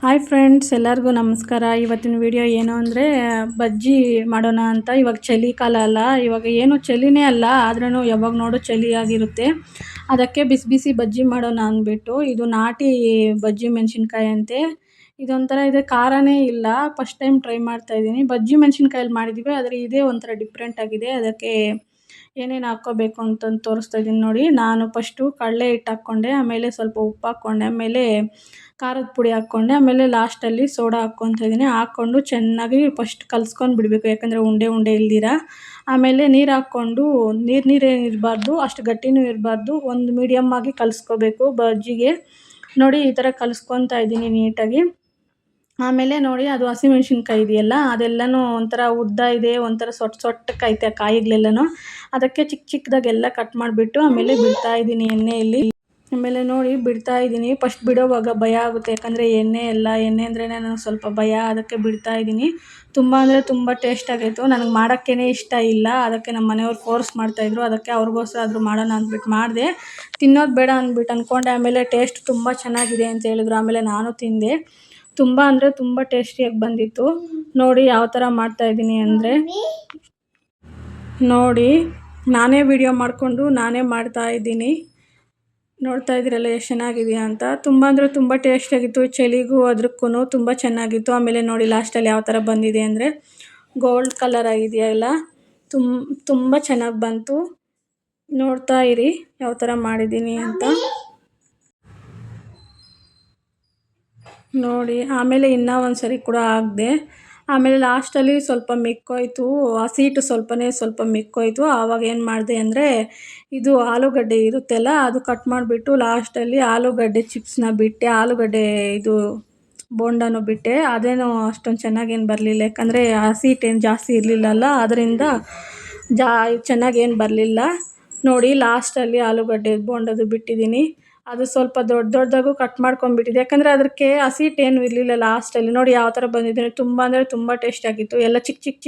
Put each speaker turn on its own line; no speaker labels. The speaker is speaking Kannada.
ಹಾಯ್ ಫ್ರೆಂಡ್ಸ್, ಎಲ್ಲರಿಗೂ ನಮಸ್ಕಾರ. ಇವತ್ತಿನ ವಿಡಿಯೋ ಏನು ಅಂದರೆ ಬಜ್ಜಿ ಮಾಡೋಣ ಅಂತ. ಇವಾಗ ಚಳಿಕಾಲ ಅಲ್ಲ, ಇವಾಗ ಏನು ಚಳಿನೇ ಅಲ್ಲ, ಆದ್ರೂ ಯಾವಾಗ ನೋಡೋ ಚಳಿಯಾಗಿರುತ್ತೆ. ಅದಕ್ಕೆ ಬಿಸಿ ಬಿಸಿ ಬಜ್ಜಿ ಮಾಡೋಣ ಅಂದ್ಬಿಟ್ಟು, ಇದು ನಾಟಿ ಬಜ್ಜಿ ಮೆಣಸಿನ್ಕಾಯಿ ಅಂತೆ. ಇದೊಂಥರ ಇದೆ, ಖಾರನೇ ಇಲ್ಲ. ಫಸ್ಟ್ ಟೈಮ್ ಟ್ರೈ ಮಾಡ್ತಾಯಿದ್ದೀನಿ. ಬಜ್ಜಿ ಮೆಣಸಿನ್ಕಾಯಲ್ಲಿ ಮಾಡಿದ್ದೀವಿ, ಆದರೆ ಇದೇ ಒಂಥರ ಡಿಫ್ರೆಂಟ್ ಆಗಿದೆ. ಅದಕ್ಕೆ ಏನೇನು ಹಾಕ್ಕೋಬೇಕು ಅಂತಂದು ತೋರಿಸ್ತಾ ಇದ್ದೀನಿ ನೋಡಿ. ನಾನು ಫಸ್ಟು ಕಡಲೆ ಹಿಟ್ಟು ಹಾಕ್ಕೊಂಡೆ, ಆಮೇಲೆ ಸ್ವಲ್ಪ ಉಪ್ಪು ಹಾಕ್ಕೊಂಡೆ, ಆಮೇಲೆ ಖಾರದ ಪುಡಿ ಹಾಕ್ಕೊಂಡೆ, ಆಮೇಲೆ ಲಾಸ್ಟಲ್ಲಿ ಸೋಡಾ ಹಾಕ್ಕೊತಾ ಇದ್ದೀನಿ. ಹಾಕ್ಕೊಂಡು ಚೆನ್ನಾಗಿ ಫಸ್ಟ್ ಕಲಿಸ್ಕೊಂಡು ಬಿಡಬೇಕು, ಯಾಕಂದರೆ ಉಂಡೆ ಉಂಡೆ ಇಲ್ದಿರ. ಆಮೇಲೆ ನೀರು ಹಾಕ್ಕೊಂಡು, ನೀರೇನು ಇರಬಾರ್ದು, ಅಷ್ಟು ಗಟ್ಟಿನೂ ಇರಬಾರ್ದು, ಒಂದು ಮೀಡಿಯಮ್ ಆಗಿ ಕಲಿಸ್ಕೋಬೇಕು ಬಜ್ಜಿಗೆ. ನೋಡಿ ಈ ಥರ ಕಲಿಸ್ಕೊತಾ ಇದ್ದೀನಿ ನೀಟಾಗಿ. ಆಮೇಲೆ ನೋಡಿ, ಅದು ಹಸಿಮೆಣ್ಸಿನ್ಕಾಯಿ ಇದೆಯಲ್ಲ, ಅದೆಲ್ಲನೂ ಒಂಥರ ಉದ್ದ ಇದೆ, ಒಂಥರ ಸೊಟ್ಟಕ್ಕೈತೆ ಕಾಯಿಗಳೆಲ್ಲನೂ. ಅದಕ್ಕೆ ಚಿಕ್ಕ ಚಿಕ್ಕದಾಗೆಲ್ಲ ಕಟ್ ಮಾಡಿಬಿಟ್ಟು ಆಮೇಲೆ ಬಿಡ್ತಾಯಿದ್ದೀನಿ ಎಣ್ಣೆಯಲ್ಲಿ. ಆಮೇಲೆ ನೋಡಿ ಬಿಡ್ತಾಯಿದ್ದೀನಿ. ಫಸ್ಟ್ ಬಿಡೋವಾಗ ಭಯ ಆಗುತ್ತೆ, ಯಾಕಂದರೆ ಎಣ್ಣೆ ಅಂದ್ರೇ ನನಗೆ ಸ್ವಲ್ಪ ಭಯ. ಅದಕ್ಕೆ ಬಿಡ್ತಾಯಿದ್ದೀನಿ. ತುಂಬ ಅಂದರೆ ತುಂಬ ಟೇಸ್ಟಾಗಿತ್ತು. ನನಗೆ ಮಾಡೋಕ್ಕೇ ಇಷ್ಟ ಇಲ್ಲ, ಅದಕ್ಕೆ ನಮ್ಮ ಮನೆಯವ್ರು ಫೋರ್ಸ್ ಮಾಡ್ತಾಯಿದ್ರು. ಅದಕ್ಕೆ ಅವ್ರಿಗೋಸ್ಕರ ಆದರೂ ಮಾಡೋಣ ಅಂದ್ಬಿಟ್ಟು ಮಾಡಿದೆ. ತಿನ್ನೋದು ಬೇಡ ಅಂದ್ಬಿಟ್ಟು ಅಂದ್ಕೊಂಡೆ, ಆಮೇಲೆ ಟೇಸ್ಟ್ ತುಂಬ ಚೆನ್ನಾಗಿದೆ ಅಂತ ಹೇಳಿದ್ರು. ಆಮೇಲೆ ನಾನು ತಿಂದೆ. ತುಂಬ ಅಂದರೆ ತುಂಬ ಟೇಸ್ಟಿಯಾಗಿ ಬಂದಿತ್ತು. ನೋಡಿ ಯಾವ ಥರ ಮಾಡ್ತಾಯಿದ್ದೀನಿ ಅಂದರೆ, ನೋಡಿ ನಾನೇ ವಿಡಿಯೋ ಮಾಡಿಕೊಂಡು ನಾನೇ ಮಾಡ್ತಾಯಿದ್ದೀನಿ. ನೋಡ್ತಾ ಇದ್ದೀರಲ್ಲ ಎಷ್ಟು ಚೆನ್ನಾಗಿದೆಯಾ ಅಂತ. ತುಂಬ ಅಂದರೆ ತುಂಬ ಟೇಸ್ಟಿಯಾಗಿತ್ತು. ಚಳಿಗೂ ಅದಕ್ಕೂ ತುಂಬ ಚೆನ್ನಾಗಿತ್ತು. ಆಮೇಲೆ ನೋಡಿ ಲಾಸ್ಟಲ್ಲಿ ಯಾವ ಥರ ಬಂದಿದೆ ಅಂದರೆ ಗೋಲ್ಡ್ ಕಲರ್ ಆಗಿದೆಯಲ್ಲ, ತುಂಬ ಚೆನ್ನಾಗಿ ಬಂತು. ನೋಡ್ತಾ ಇರಿ ಯಾವ ಥರ ಮಾಡಿದ್ದೀನಿ ಅಂತ ನೋಡಿ. ಆಮೇಲೆ ಇನ್ನೂ ಒಂದು ಸರಿ ಕೂಡ ಹಾಕಿದೆ. ಆಮೇಲೆ ಲಾಸ್ಟಲ್ಲಿ ಸ್ವಲ್ಪ ಮಿಕ್ಕೋಯ್ತು, ಆ ಸೀಟು ಸ್ವಲ್ಪ ಮಿಕ್ಕೋಯ್ತು. ಆವಾಗ ಏನು ಮಾಡಿದೆ ಅಂದರೆ, ಇದು ಆಲೂಗಡ್ಡೆ ಇರುತ್ತಲ್ಲ, ಅದು ಕಟ್ ಮಾಡಿಬಿಟ್ಟು ಲಾಸ್ಟಲ್ಲಿ ಆಲೂಗಡ್ಡೆ ಚಿಪ್ಸ್ನ ಬಿಟ್ಟೆ. ಆಲೂಗಡ್ಡೆ ಇದು ಬೋಂಡನೂ ಬಿಟ್ಟೆ. ಅದೇನೋ ಅಷ್ಟೊಂದು ಚೆನ್ನಾಗೇನು ಬರಲಿಲ್ಲ, ಯಾಕಂದರೆ ಆ ಸೀಟೇನು ಜಾಸ್ತಿ ಇರಲಿಲ್ಲಲ್ಲ, ಅದರಿಂದ ಚೆನ್ನಾಗೇನು ಬರಲಿಲ್ಲ. ನೋಡಿ ಲಾಸ್ಟಲ್ಲಿ ಆಲೂಗಡ್ಡೆ ಬೋಂಡದು ಬಿಟ್ಟಿದ್ದೀನಿ. ಅದು ಸ್ವಲ್ಪ ದೊಡ್ಡದಾಗೂ ಕಟ್ ಮಾಡ್ಕೊಂಡ್ಬಿಟ್ಟಿದೆ, ಯಾಕಂದರೆ ಅದಕ್ಕೆ ಹಸಿಟ್ಟೇನು ಇರಲಿಲ್ಲ ಲಾಸ್ಟಲ್ಲಿ. ನೋಡಿ ಯಾವ ಥರ ಬಂದಿದೆ. ತುಂಬ ಅಂದರೆ ತುಂಬ ಟೇಸ್ಟಿಯಾಗಿತ್ತು. ಎಲ್ಲ ಚಿಕ್ಕ ಚಿಕ್ಕ